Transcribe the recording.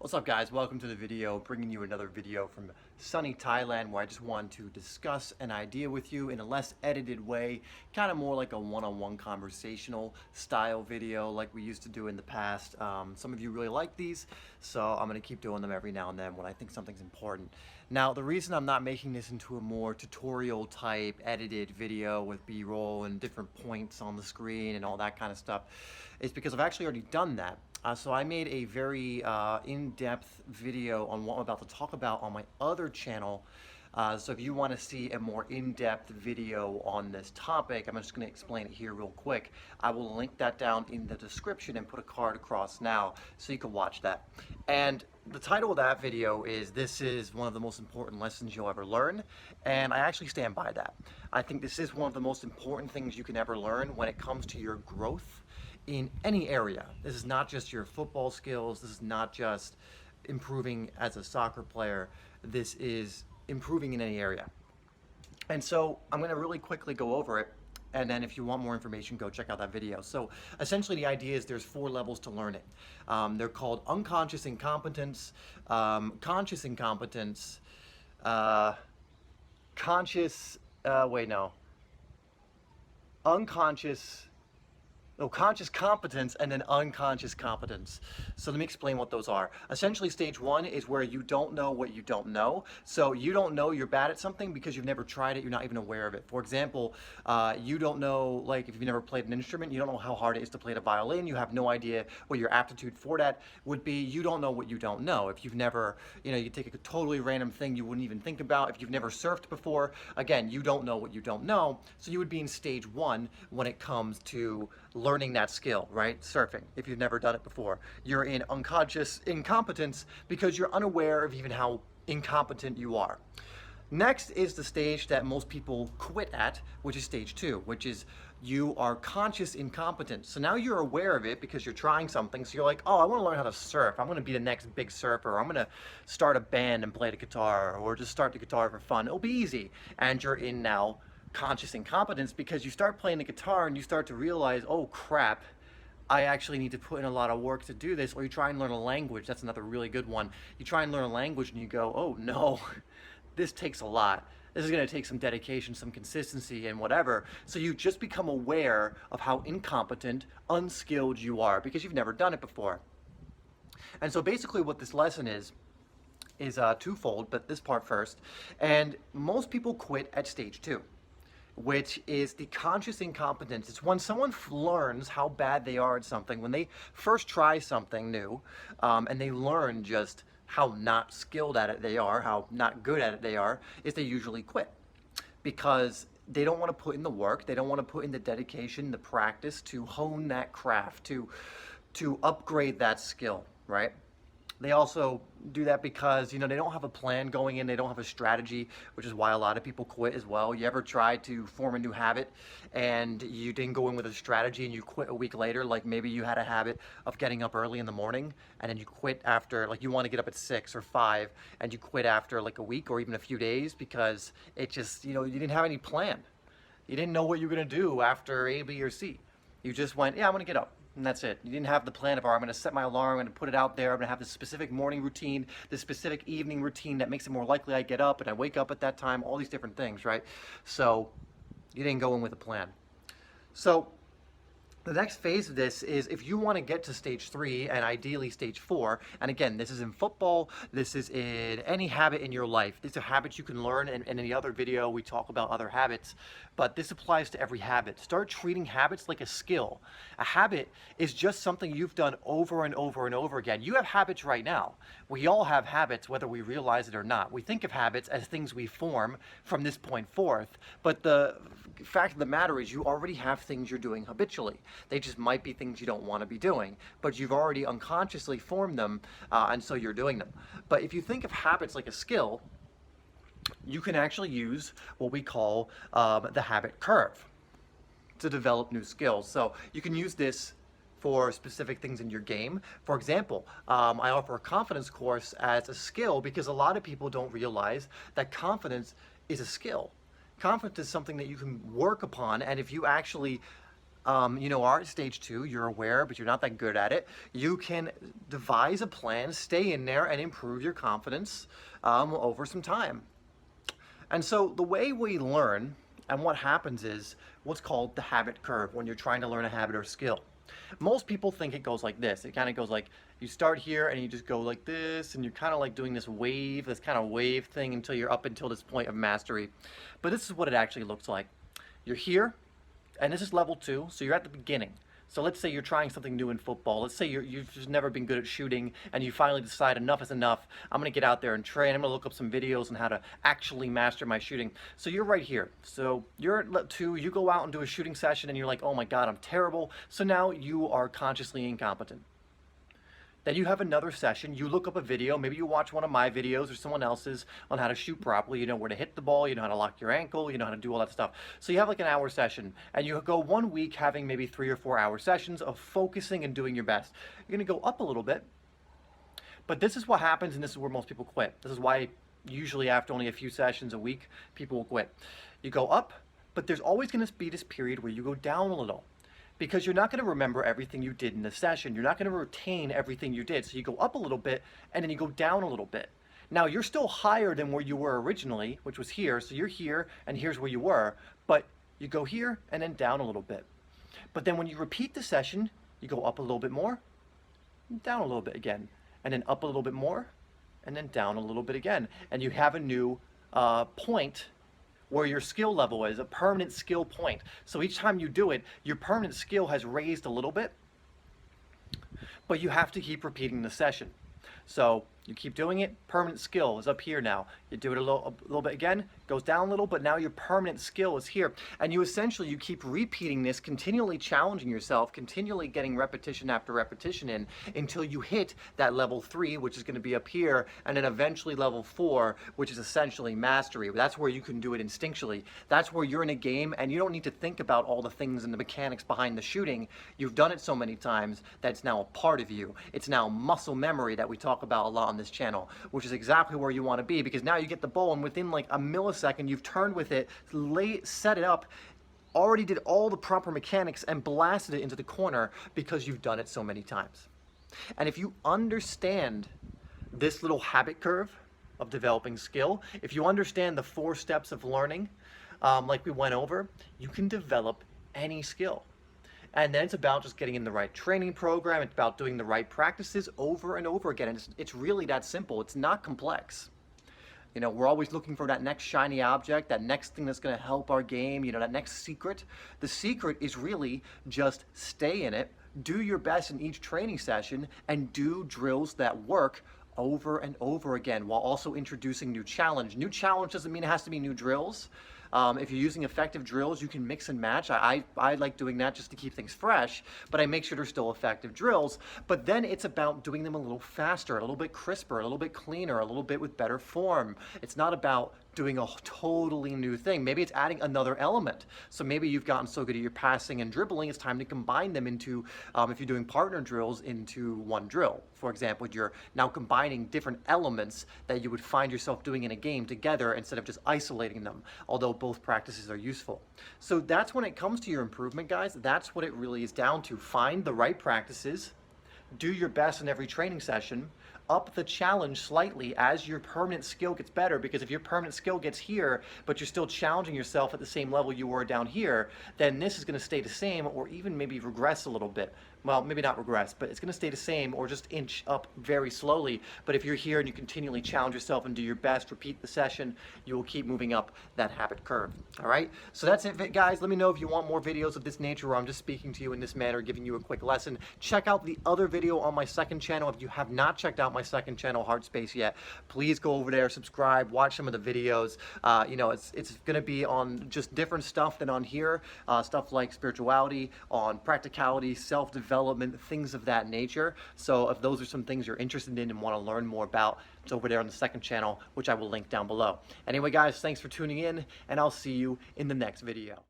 What's up guys, welcome to the video, bringing you another video from sunny Thailand where I just want to discuss an idea with you in a less edited way, kind of more like a one-on-one conversational style video like we used to do in the past. Some of you really like these, so I'm going to keep doing them every now and then when I think something's important. Now the reason I'm not making this into a more tutorial type edited video with b-roll and different points on the screen and all that kind of stuff is because I've actually already done that. So I made a very in-depth video on what I'm about to talk about on my other channel. So if you want to see a more in-depth video on this topic, I'm just going to explain it here real quick. I will link that down in the description and put a card across now so you can watch that. And the title of that video is "This is one of the most important lessons you'll ever learn," and I actually stand by that. I think this is one of the most important things you can ever learn when it comes to your growth in any area. This is not just your football skills, this is not just improving as a soccer player, this is improving in any area. And so I'm going to really quickly go over it, and then if you want more information, go check out that video. So essentially the idea is there's 4 levels to learning. They're called unconscious incompetence, conscious incompetence, conscious competence, and then unconscious competence. So let me explain what those are. Essentially, stage 1 is where you don't know what you don't know. So you don't know you're bad at something because you've never tried it, you're not even aware of it. For example, you don't know, like if you've never played an instrument, you don't know how hard it is to play the violin, you have no idea what your aptitude for that would be. You don't know what you don't know. If you've never, you take a totally random thing you wouldn't even think about. If you've never surfed before, again, you don't know what you don't know. So you would be in stage 1 when it comes to learning that skill, right? Surfing, if you've never done it before. You're in unconscious incompetence because you're unaware of even how incompetent you are. Next is the stage that most people quit at, which is stage 2, which is you are conscious incompetence. So now you're aware of it because you're trying something. So you're like, oh, I want to learn how to surf. I'm going to be the next big surfer. I'm going to start a band and play the guitar, or just start the guitar for fun. It'll be easy. And you're in now conscious incompetence because you start playing the guitar and you start to realize, oh crap, I actually need to put in a lot of work to do this. Or you try and learn a language. That's another really good one. You try and learn a language and you go, oh no, this takes a lot. This is going to take some dedication, some consistency, and whatever. So you just become aware of how incompetent, unskilled you are because you've never done it before. And so basically what this lesson is twofold, but this part first. And most people quit at stage 2. Which is the conscious incompetence. It's when someone learns how bad they are at something, when they first try something new, and they learn just how not skilled at it they are, how not good at it they are, is they usually quit. Because they don't want to put in the work, they don't want to put in the dedication, the practice to hone that craft, to upgrade that skill, right? They also do that because, they don't have a plan going in, they don't have a strategy, which is why a lot of people quit as well. You ever tried to form a new habit and you didn't go in with a strategy and you quit a week later? Like maybe you had a habit of getting up early in the morning and then you quit after, like you want to get up at 6 or 5 and you quit after like a week or even a few days because it just, you didn't have any plan. You didn't know what you were going to do after A, B, or C. You just went, yeah, I'm going to get up. And that's it. You didn't have the plan of, I'm going to set my alarm, I'm going to put it out there, I'm going to have this specific morning routine, this specific evening routine that makes it more likely I get up and I wake up at that time, all these different things, right? So you didn't go in with a plan. So the next phase of this is if you want to get to stage 3 and ideally stage 4, and again, this is in football, this is in any habit in your life. These are habits you can learn, and in the other video we talk about other habits, but this applies to every habit. Start treating habits like a skill. A habit is just something you've done over and over and over again. You have habits right now. We all have habits whether we realize it or not. We think of habits as things we form from this point forth, but the fact of the matter is you already have things you're doing habitually. They just might be things you don't want to be doing, but you've already unconsciously formed them, and so you're doing them. But if you think of habits like a skill, you can actually use what we call the habit curve to develop new skills. So you can use this for specific things in your game. For example, I offer a confidence course as a skill because a lot of people don't realize that confidence is a skill. Confidence is something that you can work upon, and if you actually are at stage 2, you're aware, but you're not that good at it, you can devise a plan, stay in there, and improve your confidence over some time. And so the way we learn and what happens is what's called the habit curve when you're trying to learn a habit or skill. Most people think it goes like this. It kind of goes like you start here and you just go like this, and you're kind of like doing this kind of wave thing until you're up until this point of mastery. But this is what it actually looks like. You're here, and this is level 2, so you're at the beginning. So let's say you're trying something new in football. Let's say you've just never been good at shooting, and you finally decide enough is enough. I'm going to get out there and train. I'm going to look up some videos on how to actually master my shooting. So you're right here. So you're at level 2. You go out and do a shooting session, and you're like, oh my God, I'm terrible. So now you are consciously incompetent. Then you have another session, you look up a video, maybe you watch one of my videos or someone else's on how to shoot properly, you know where to hit the ball, you know how to lock your ankle, you know how to do all that stuff. So you have like an hour session, and you go 1 week having maybe 3 or 4 hour sessions of focusing and doing your best. You're gonna go up a little bit, but this is what happens, and this is where most people quit. This is why usually after only a few sessions a week, people will quit. You go up, but there's always gonna be this period where you go down a little, because you're not going to remember everything you did in the session. You're not going to retain everything you did. So you go up a little bit, and then you go down a little bit. Now, you're still higher than where you were originally, which was here. So you're here, and here's where you were. But you go here, and then down a little bit. But then when you repeat the session, you go up a little bit more, down a little bit again, and then up a little bit more, and then down a little bit again. And you have a new point where your skill level is, a permanent skill point. So each time you do it, your permanent skill has raised a little bit, but you have to keep repeating the session. So you keep doing it, permanent skill is up here now. You do it a little bit again, goes down a little, but now your permanent skill is here. And you keep repeating this, continually challenging yourself, continually getting repetition after repetition in until you hit that level 3, which is going to be up here, and then eventually level 4, which is essentially mastery. That's where you can do it instinctually. That's where you're in a game and you don't need to think about all the things and the mechanics behind the shooting. You've done it so many times that it's now a part of you. It's now muscle memory that we talk about a lot on this channel, which is exactly where you want to be, because now you get the ball and within like a millisecond you've turned with it, set it up, already did all the proper mechanics and blasted it into the corner because you've done it so many times. And if you understand this little habit curve of developing skill, if you understand the 4 steps of learning like we went over, you can develop any skill. And then it's about just getting in the right training program. It's about doing the right practices over and over again. And it's really that simple. It's not complex. You know, we're always looking for that next shiny object, that next thing that's going to help our game, you know, that next secret. The secret is really just stay in it, do your best in each training session, and do drills that work over and over again while also introducing new challenge. New challenge doesn't mean it has to be new drills. If you're using effective drills, you can mix and match. I like doing that just to keep things fresh, but I make sure they're still effective drills. But then it's about doing them a little faster, a little bit crisper, a little bit cleaner, a little bit with better form. It's not about doing a totally new thing. Maybe it's adding another element. So maybe you've gotten so good at your passing and dribbling, it's time to combine them into, if you're doing partner drills, into one drill. For example, you're now combining different elements that you would find yourself doing in a game together instead of just isolating them, although both practices are useful. So that's when it comes to your improvement, guys. That's what it really is down to. Find the right practices, do your best in every training session, up the challenge slightly as your permanent skill gets better, because if your permanent skill gets here, but you're still challenging yourself at the same level you were down here, then this is going to stay the same or even maybe regress a little bit. Well, maybe not regress, but it's going to stay the same or just inch up very slowly. But if you're here and you continually challenge yourself and do your best, repeat the session, you will keep moving up that habit curve. All right? So that's it, guys. Let me know if you want more videos of this nature where I'm just speaking to you in this manner, giving you a quick lesson. Check out the other video on my second channel. If you have not checked out my second channel, Heart Space, yet, please go over there, subscribe, watch some of the videos. You know, it's going to be on just different stuff than on here, stuff like spirituality, on practicality, self-development, things of that nature. So if those are some things you're interested in and want to learn more about, it's over there on the second channel, which I will link down below. Anyway, guys, thanks for tuning in, and I'll see you in the next video.